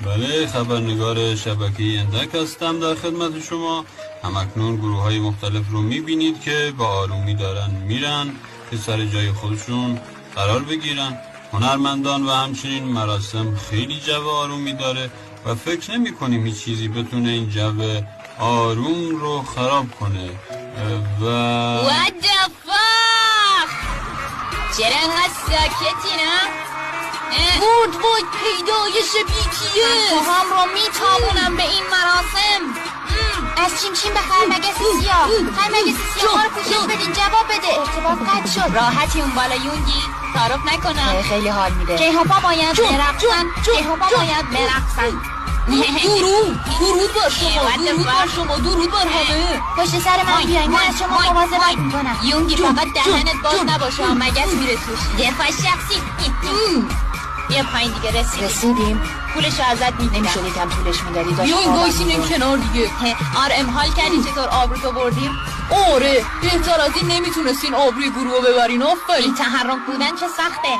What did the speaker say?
بله، خبرنگار شبکه اندک هستم در خدمت شما. همکنون گروه های مختلف رو میبینید که با آرومی دارن میرن که سر جای خودشون قرار بگیرن. هنرمندان و همچنین مراسم خیلی جو آرومی داره و فکر نمی کنیم هیچ چیزی بتونه این جو آروم رو خراب کنه. What the fuck؟ چرا اینقدر ساکتی نه؟ وای پیدایش بیتیه. هم رو میتابونم به این مراسم. از چیم به خرمگس سیاه. خرمگس سیاه ما رو پوشش بدین، جواب بده. ارتباط قطع شد. راحتی اون بالا یونگی، تعارف نکنم. خیلی حال میده. کیهاپا باید برقصن. کیهاپا باید برقصن. درود بر شما، درود بر همه. پشت سر من بیاین، من از شما مواظبت میکنم. یونگی فقط دهنت باز نباشه، مگس میره توش. دفاع شخصی. یه پایین دیگه رسیدیم. پولشو ازت میدم. نمیشه یکم طولش میدادی. بیاین وایسینیم کنار دیگه. آره حال کردی چطور آبروتو بردیم؟ آره بهتر از این نمیتونستین آبروی گروه ببرین. آفرین. این تحرک بودن چه سخته.